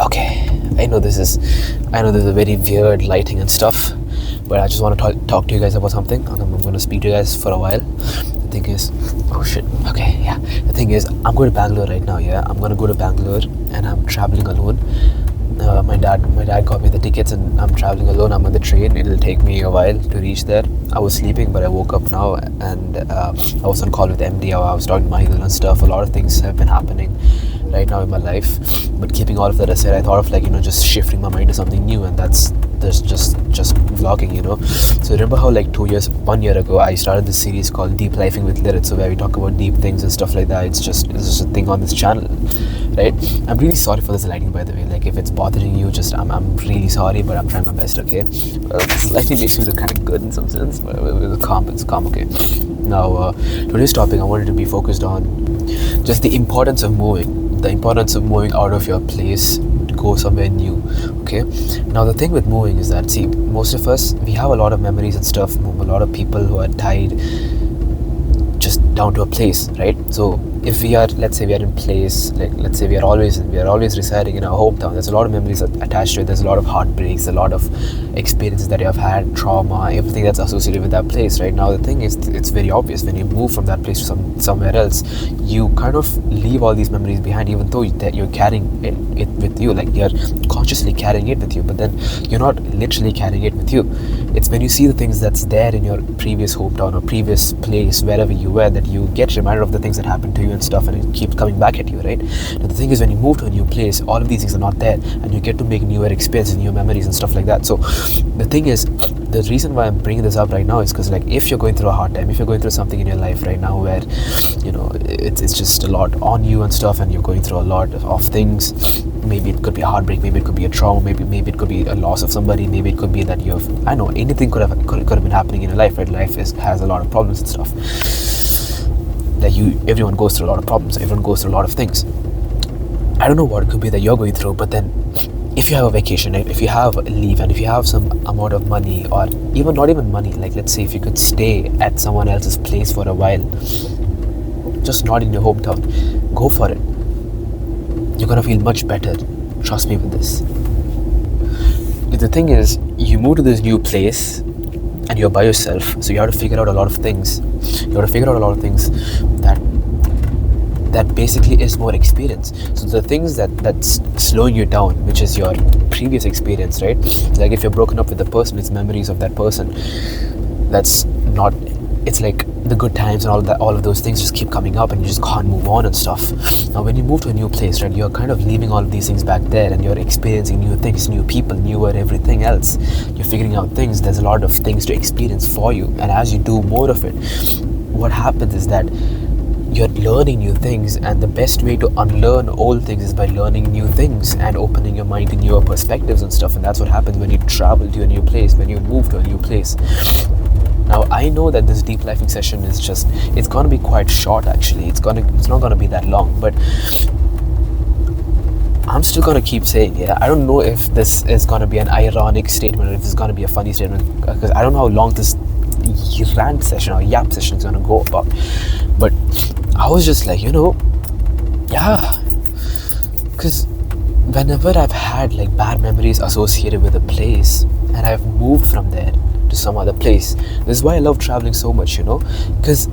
Okay, I know this is a very weird lighting and stuff, but I just want to talk to you guys about something. I'm going to speak to you guys for a while. The thing is, oh shit, okay, yeah. The thing is, I'm going to Bangalore right now, yeah. I'm going to go to Bangalore and I'm traveling alone. My dad got me the tickets and I'm traveling alone. I'm on the train. It'll take me a while to reach there. I was sleeping, but I woke up now and I was on call with MD. I was talking to Michael and stuff. A lot of things have been happening right now in my life, but keeping all of that aside, I thought of just shifting my mind to something new, and that's just vlogging. So remember how 1 year ago I started this series called Deep Lifing with Lirit, so where we talk about deep things and stuff like that. It's just a thing on this channel, right? I'm really sorry for this lighting, by the way. If it's bothering you, I'm really sorry, but I'm trying my best, okay? This lighting makes me look kind of good in some sense, but it's calm, okay? Now, today's topic, I wanted to be focused on just the importance of moving out of your place to go somewhere new, okay? Now, the thing with moving is that, see, most of us, we have a lot of memories and stuff, a lot of people who are tied just down to a place, right? So if we are, let's say we are in place, let's say we are always residing in our hometown, there's a lot of memories attached to it. There's a lot of heartbreaks, a lot of experiences that you have had, trauma, everything that's associated with that place. Right now, the thing is, it's very obvious when you move from that place to somewhere else, you kind of leave all these memories behind, even though that you're carrying it with you, you're consciously carrying it with you, but then you're not literally carrying it with you. It's when you see the things that's there in your previous hometown or previous place, wherever you were, that you get reminded of the things that happened to you and stuff, and it keeps coming back at you, right? Now, the thing is, when you move to a new place, all of these things are not there, and you get to make newer experiences, new memories and stuff like that. So the thing is, the reason why I'm bringing this up right now is because if you're going through a hard time, if you're going through something in your life right now where it's just a lot on you and stuff, and you're going through a lot of things, maybe it could be a heartbreak, maybe it could be a trauma, maybe it could be a loss of somebody, maybe it could be that anything could have been happening in your life, right? Life has a lot of problems and stuff. Everyone goes through a lot of problems, everyone goes through a lot of things. I don't know what it could be that you're going through, but then if you have a vacation, if you have leave, and if you have some amount of money, or even not even money, let's say if you could stay at someone else's place for a while, just not in your hometown, go for it. You're gonna feel much better, trust me with this. The thing is, you move to this new place and you're by yourself, so you have to figure out a lot of things. That basically is more experience. So the things that's slowing you down, which is your previous experience, right? If you're broken up with the person, it's memories of that person. It's the good times and all of those things just keep coming up, and you just can't move on and stuff. Now, when you move to a new place, right, you're kind of leaving all of these things back there, and you're experiencing new things, new people, newer everything else. You're figuring out things. There's a lot of things to experience for you, and as you do more of it, what happens is that you're learning new things, and the best way to unlearn old things is by learning new things and opening your mind to newer perspectives and stuff. And that's what happens when you travel to a new place, when you move to a new place. Now, I know that this deep lifing session is it's going to be quite short, actually. It's not going to be that long, but I'm still going to keep saying it. I don't know if this is going to be an ironic statement or if it's going to be a funny statement, because I don't know how long this rant session or yap session is going to go about. But I was just yeah, because whenever I've had bad memories associated with a place and I've moved from there to some other place, this is why I love traveling so much, because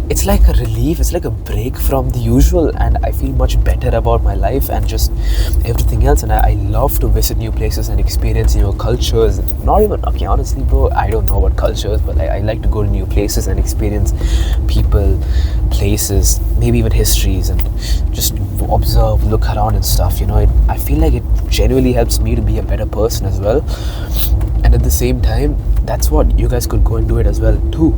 it's like a relief, it's like a break from the usual, and I feel much better about my life and just everything else. And I love to visit new places and experience new cultures. Not even, okay, honestly bro, I don't know what cultures, but I like to go to new places and experience people, places, maybe even histories, and just observe, look around and stuff. I feel like it genuinely helps me to be a better person as well. And at the same time, that's what you guys could go and do it as well too,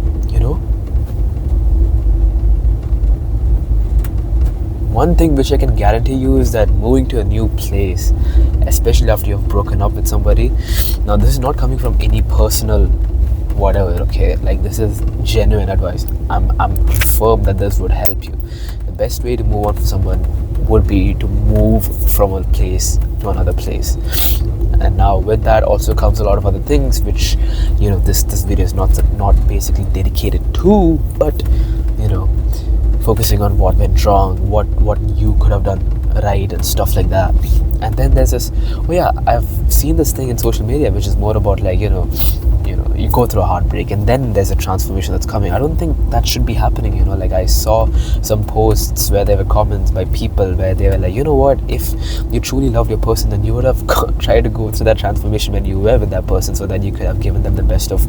One thing which I can guarantee you is that moving to a new place, especially after you've broken up with somebody, now this is not coming from any personal whatever, okay? This is genuine advice. I'm firm that this would help you. The best way to move on from someone would be to move from a place to another place. And now with that also comes a lot of other things which this video is not basically dedicated to, but focusing on what went wrong, what you could have done right and stuff like that. And then there's this, oh yeah, I've seen this thing in social media which is more about like, you go through a heartbreak and then there's a transformation that's coming. I don't think that should be happening. Like I saw some posts where there were comments by people where they were like, you know what, if you truly loved your person, then you would have tried to go through that transformation when you were with that person, so that you could have given them the best of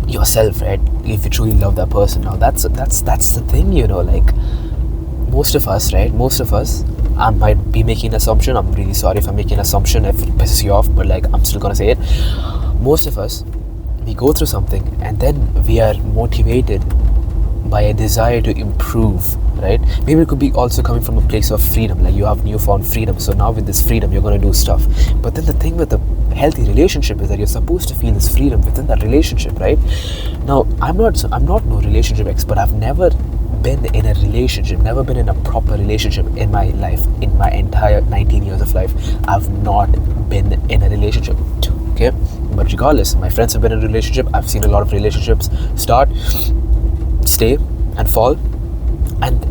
yourself, right? If you truly love that person. Now that's the thing, like most of us, I might be making an assumption. I'm really sorry if I'm making an assumption, if it pisses you off, but like I'm still gonna say it. Most of us, we go through something and then we are motivated by a desire to improve, right? Maybe it could be also coming from a place of freedom, like you have newfound freedom, so now with this freedom you're going to do stuff. But then the thing with a healthy relationship is that you're supposed to feel this freedom within that relationship, right? Now I'm not no relationship expert. I've never been in a relationship, never been in a proper relationship in my life. In my entire 19 years of life, I've not been in a relationship, okay? But regardless, my friends have been in a relationship. I've seen a lot of relationships start, stay and fall, and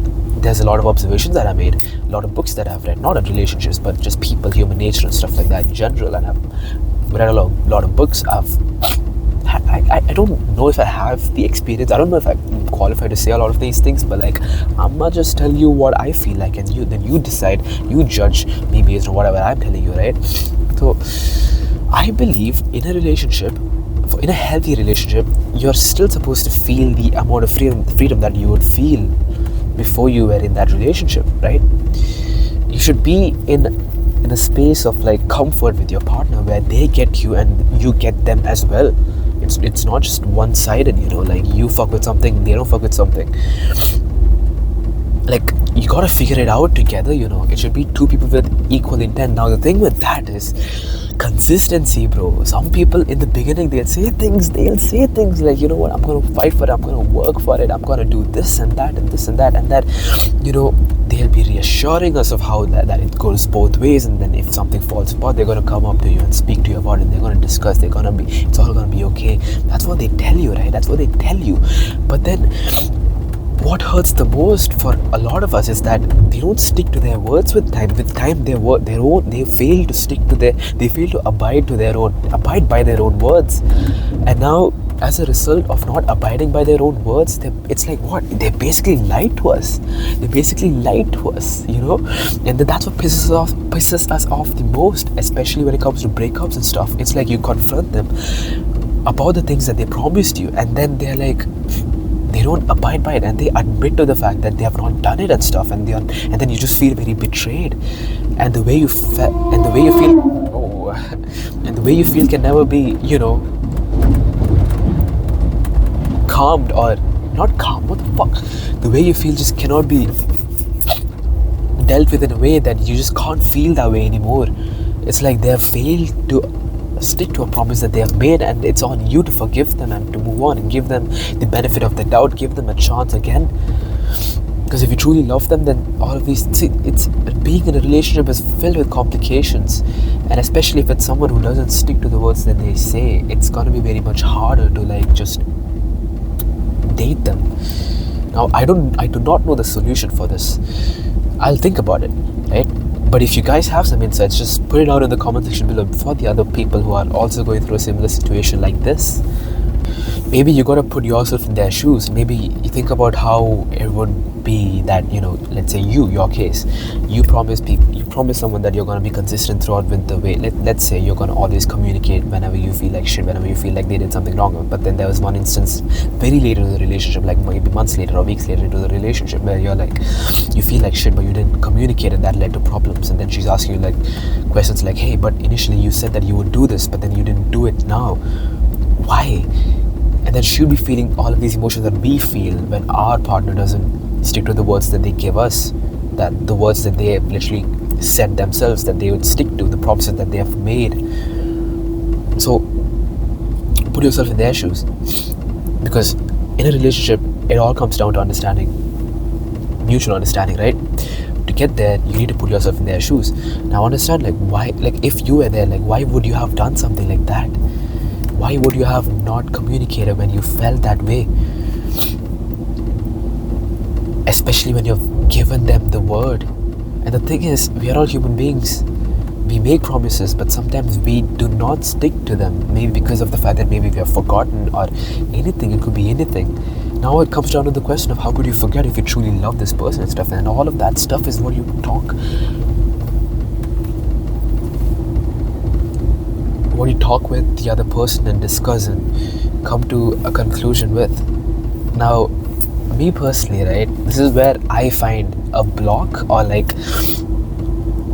there's a lot of observations that I made, a lot of books that I've read, not on relationships but just people, human nature and stuff like that in general, and I've read a lot of books. I don't know if I have the experience. I don't know if I'm qualified to say a lot of these things, but like I'm gonna just tell you what I feel like, and you decide, you judge me based on whatever I'm telling you, right? So I believe in a relationship, in a healthy relationship, you're still supposed to feel the amount of freedom that you would feel before you were in that relationship, right? You should be in a space of like comfort with your partner where they get you and you get them as well. It's not just one-sided, like you fuck with something, they don't fuck with something. Like you gotta figure it out together, it should be two people with equal intent. Now the thing with that is consistency, bro. Some people in the beginning, they'll say things like, you know what, I'm gonna fight for it, I'm gonna work for it, I'm gonna do this and that and this and that and that, they'll be reassuring us of how that it goes both ways. And then if something falls apart, they're gonna come up to you and speak to you about it. They're gonna discuss, it's all gonna be okay. That's what they tell you, right? That's what they tell you. But then what hurts the most for a lot of us is that they don't stick to their words with time. With time, they fail to abide by their own words. And now, as a result of not abiding by their own words, it's like what? They basically lied to us. And then that's what pisses us off the most, especially when it comes to breakups and stuff. It's like you confront them about the things that they promised you, and then they're like, they don't abide by it, and they admit to the fact that they have not done it and stuff, and then you just feel very betrayed, and the way you feel can never be, calmed, or not calm. What the fuck? The way you feel just cannot be dealt with in a way that you just can't feel that way anymore. It's like they have failed to stick to a promise that they have made, and it's on you to forgive them and to move on and give them the benefit of the doubt, give them a chance again. Because if you truly love them, then all of these, it's being in a relationship is filled with complications, and especially if it's someone who doesn't stick to the words that they say, it's going to be very much harder to like just date them. Now I do not know the solution for this. I'll think about it, right? But if you guys have some insights, just put it out in the comment section below for the other people who are also going through a similar situation like this. Maybe you gotta put yourself in their shoes. Maybe you think about how it would be that, let's say your case, you promise someone that you're gonna be consistent throughout with the way, let's say you're gonna always communicate whenever you feel like shit, whenever you feel like they did something wrong. But then there was one instance very late in the relationship, like maybe months later or weeks later into the relationship, where you're like, you feel like shit, but you didn't communicate, and that led to problems. And then she's asking you like questions like, hey, but initially you said that you would do this, but then you didn't do it now. Why? And then she'll be feeling all of these emotions that we feel when our partner doesn't stick to the words that they give us, that the words that they have literally said themselves that they would stick to, the promises that they have made. So put yourself in their shoes, because in a relationship it all comes down to understanding, mutual understanding, right? To get there, you need to put yourself in their shoes. Now understand, like, why, like if you were there, like why would you have done something like that? Why would you have not communicated when you felt that way? Especially when you've given them the word And the thing is, we are all human beings. We make promises, but sometimes we do not stick to them. Maybe because of the fact that maybe we have forgotten or anything. It could be anything. Now it comes down to the question of how could you forget if you truly love this person and stuff. And all of that stuff is what you talk with the other person and discuss and come to a conclusion with. Now, me personally, right, this is where I find a block, or like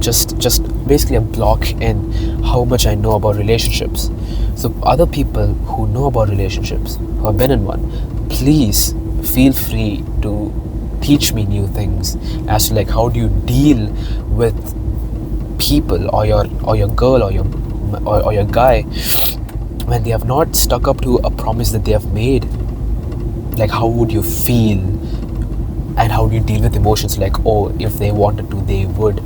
just basically a block in how much I know about relationships. So other people who know about relationships, who have been in one, please feel free to teach me new things as to like how do you deal with people or your girl or your guy when they have not stuck up to a promise that they have made. Like, how would you feel, and how do you deal with emotions like, oh, if they wanted to, they would?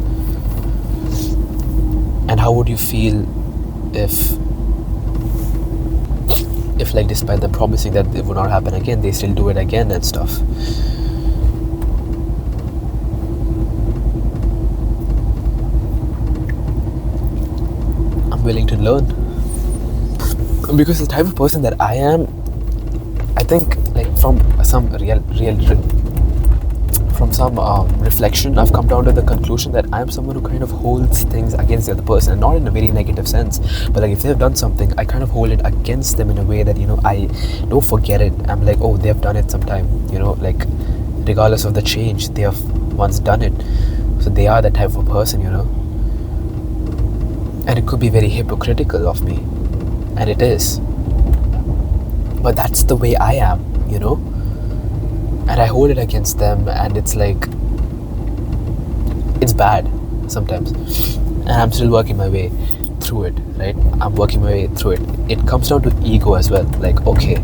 And how would you feel if like, despite them promising that it would not happen again, they still do it again and stuff? I'm willing to learn, because the type of person that I am, I think, like, from some reflection, I've come down to the conclusion that I'm someone who kind of holds things against the other person, and not in a very negative sense, but like if they've done something, I kind of hold it against them in a way that, I don't forget it. I'm like, oh, they've done it sometime, like regardless of the change, they have once done it, so they are that type of person, and it could be very hypocritical of me, and it is, but that's the way I am, and I hold it against them, and it's like, it's bad sometimes, and I'm still working my way through it, right? I'm working my way through it. It comes down to ego as well. Like, okay,